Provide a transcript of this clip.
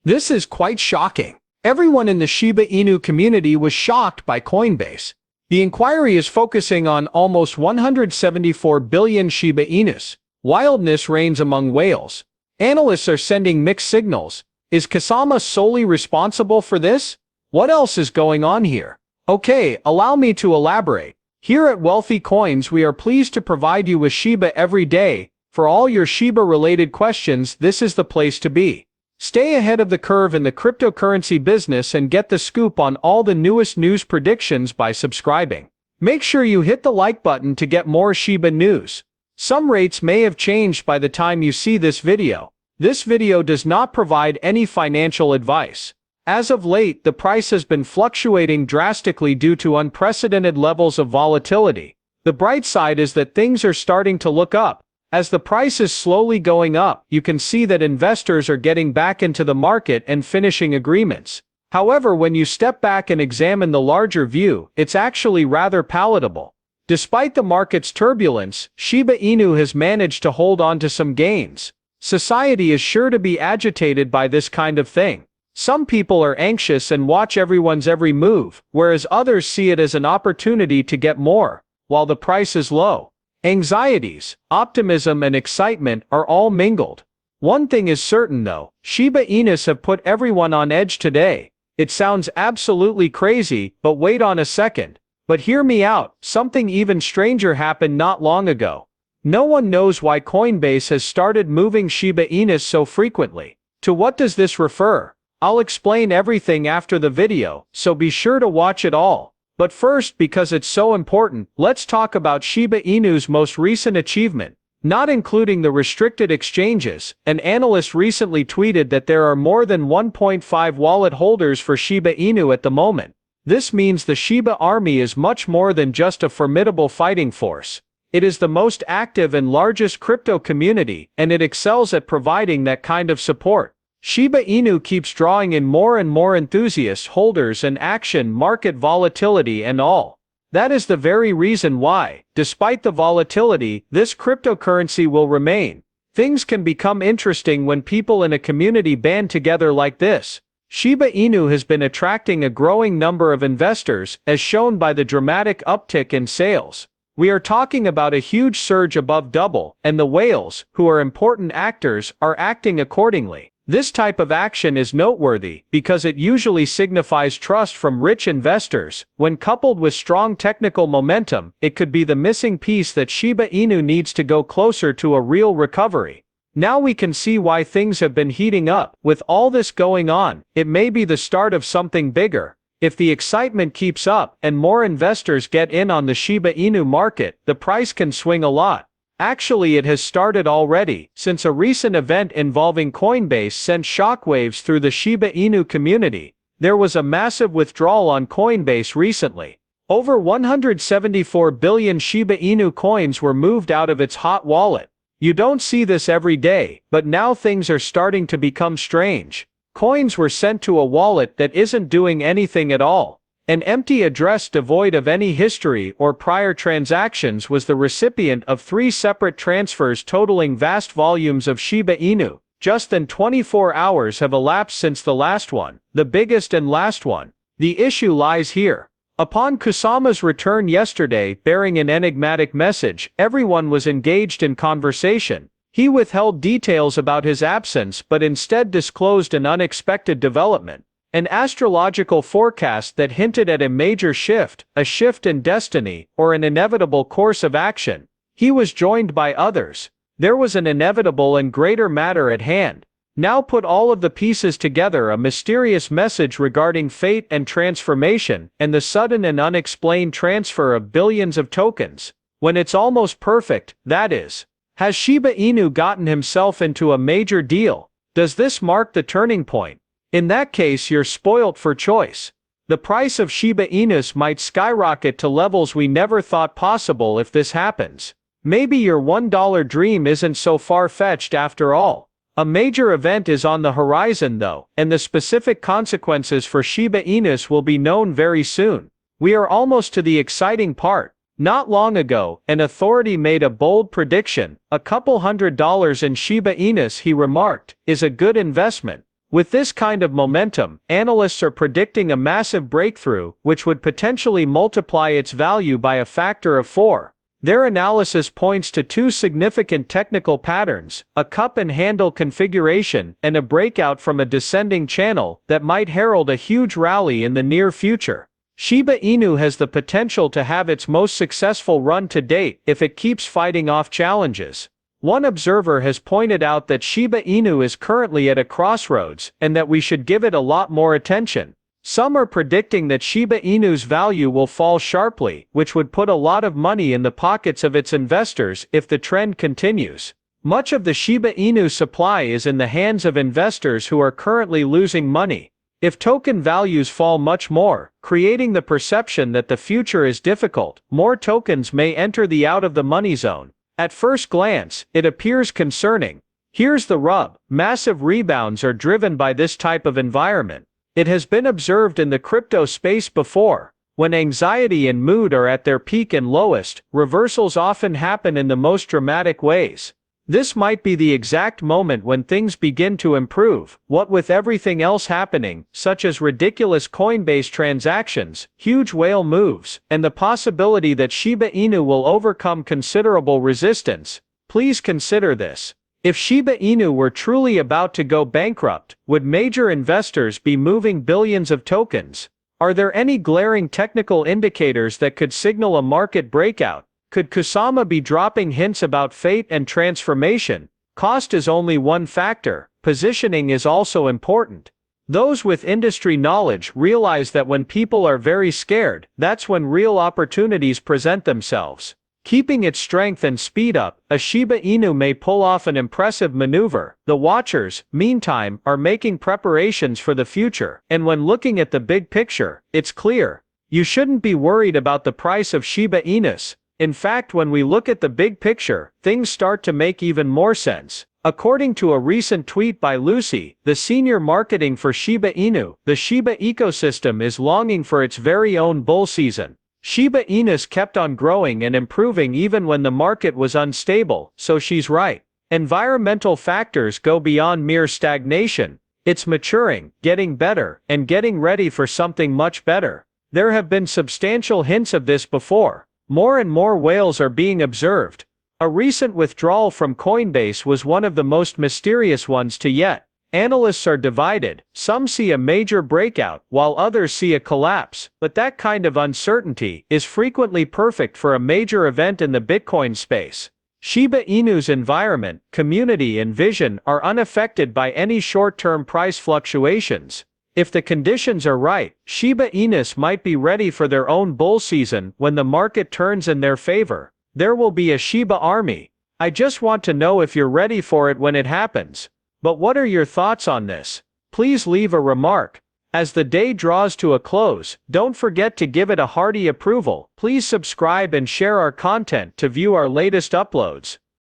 This is quite shocking. Everyone in the Shiba Inu community was shocked by Coinbase. The inquiry is focusing on almost 174 billion Shiba Inus. Wildness reigns among whales. Analysts are sending mixed signals. Is Kusama solely responsible for this? What else is going on here? Okay, allow me to elaborate. Here at Wealthy Coins, we are pleased to provide you with Shiba every day. For all your Shiba-related questions, this is the place to be. Stay ahead of the curve in the cryptocurrency business and get the scoop on all the newest news predictions by subscribing. Make sure you hit the like button to get more Shiba news. Some rates may have changed by the time you see this video. This video does not provide any financial advice. As of late, the price has been fluctuating drastically due to unprecedented levels of volatility. The bright side is that things are starting to look up. As the price is slowly going up, you can see that investors are getting back into the market and finishing agreements. However, when you step back and examine the larger view, it's actually rather palatable. Despite the market's turbulence, Shiba Inu has managed to hold on to some gains. Society is sure to be agitated by this kind of thing. Some people are anxious and watch everyone's every move, whereas others see it as an opportunity to get more, while the price is low. Anxieties, optimism and excitement are all mingled. One thing is certain though, Shiba Inus have put everyone on edge today. It sounds absolutely crazy, but wait on a second. But hear me out, something even stranger happened not long ago. No one knows why Coinbase has started moving Shiba Inus so frequently. To what does this refer? I'll explain everything after the video, so be sure to watch it all. But first, because it's so important, let's talk about Shiba Inu's most recent achievement. Not including the restricted exchanges, an analyst recently tweeted that there are more than 1.5 wallet holders for Shiba Inu at the moment. This means the Shiba army is much more than just a formidable fighting force. It is the most active and largest crypto community, and it excels at providing that kind of support. Shiba Inu keeps drawing in more and more enthusiasts, holders and action, market volatility and all. That is the very reason why, despite the volatility, this cryptocurrency will remain. Things can become interesting when people in a community band together like this. Shiba Inu has been attracting a growing number of investors, as shown by the dramatic uptick in sales. We are talking about a huge surge above double, and the whales, who are important actors, are acting accordingly. This type of action is noteworthy because it usually signifies trust from rich investors. When coupled with strong technical momentum, it could be the missing piece that Shiba Inu needs to go closer to a real recovery. Now we can see why things have been heating up. With all this going on, it may be the start of something bigger. If the excitement keeps up and more investors get in on the Shiba Inu market, the price can swing a lot. Actually, it has started already, since a recent event involving Coinbase sent shockwaves through the Shiba Inu community. There was a massive withdrawal on Coinbase recently. Over 174 billion Shiba Inu coins were moved out of its hot wallet. You don't see this every day, but now things are starting to become strange. Coins were sent to a wallet that isn't doing anything at all. An empty address devoid of any history or prior transactions was the recipient of 3 separate transfers totaling vast volumes of Shiba Inu. Just than 24 hours have elapsed since the last one, the biggest and last one. The issue lies here. Upon Kusama's return yesterday bearing an enigmatic message, everyone was engaged in conversation. He withheld details about his absence but instead disclosed an unexpected development. An astrological forecast that hinted at a major shift, a shift in destiny, or an inevitable course of action. He was joined by others. There was an inevitable and greater matter at hand. Now put all of the pieces together: a mysterious message regarding fate and transformation, and the sudden and unexplained transfer of billions of tokens. When it's almost perfect, that is. Has Shiba Inu gotten himself into a major deal? Does this mark the turning point? In that case, you're spoilt for choice. The price of Shiba Inus might skyrocket to levels we never thought possible if this happens. Maybe your $1 dream isn't so far-fetched after all. A major event is on the horizon though, and the specific consequences for Shiba Inus will be known very soon. We are almost to the exciting part. Not long ago, an authority made a bold prediction. A couple $100 in Shiba Inus, he remarked, is a good investment. With this kind of momentum, analysts are predicting a massive breakthrough, which would potentially multiply its value by a factor of 4. Their analysis points to two significant technical patterns, a cup and handle configuration and a breakout from a descending channel that might herald a huge rally in the near future. Shiba Inu has the potential to have its most successful run to date if it keeps fighting off challenges. One observer has pointed out that Shiba Inu is currently at a crossroads and that we should give it a lot more attention. Some are predicting that Shiba Inu's value will fall sharply, which would put a lot of money in the pockets of its investors if the trend continues. Much of the Shiba Inu supply is in the hands of investors who are currently losing money. If token values fall much more, creating the perception that the future is difficult, more tokens may enter the out-of-the-money zone. At first glance, it appears concerning. Here's the rub: massive rebounds are driven by this type of environment. It has been observed in the crypto space before. When anxiety and mood are at their peak and lowest, reversals often happen in the most dramatic ways. This might be the exact moment when things begin to improve, what with everything else happening, such as ridiculous Coinbase transactions, huge whale moves, and the possibility that Shiba Inu will overcome considerable resistance. Please consider this. If Shiba Inu were truly about to go bankrupt, would major investors be moving billions of tokens? Are there any glaring technical indicators that could signal a market breakout? Could Kusama be dropping hints about fate and transformation? Cost is only one factor, positioning is also important. Those with industry knowledge realize that when people are very scared, that's when real opportunities present themselves. Keeping its strength and speed up, a Shiba Inu may pull off an impressive maneuver. The watchers, meantime, are making preparations for the future, and when looking at the big picture, it's clear. You shouldn't be worried about the price of Shiba Inus. In fact, when we look at the big picture, things start to make even more sense. According to a recent tweet by Lucy, the senior marketing for Shiba Inu, the Shiba ecosystem is longing for its very own bull season. Shiba Inus kept on growing and improving even when the market was unstable, so she's right. Environmental factors go beyond mere stagnation. It's maturing, getting better, and getting ready for something much better. There have been substantial hints of this before. More and more whales are being observed. A recent withdrawal from Coinbase was one of the most mysterious ones to yet. Analysts are divided. Some see a major breakout, while others see a collapse, but that kind of uncertainty is frequently perfect for a major event in the Bitcoin space. Shiba Inu's environment, community and vision are unaffected by any short-term price fluctuations. If the conditions are right, Shiba Inus might be ready for their own bull season when the market turns in their favor. There will be a Shiba army. I just want to know if you're ready for it when it happens. But what are your thoughts on this? Please leave a remark. As the day draws to a close, don't forget to give it a hearty approval. Please subscribe and share our content to view our latest uploads.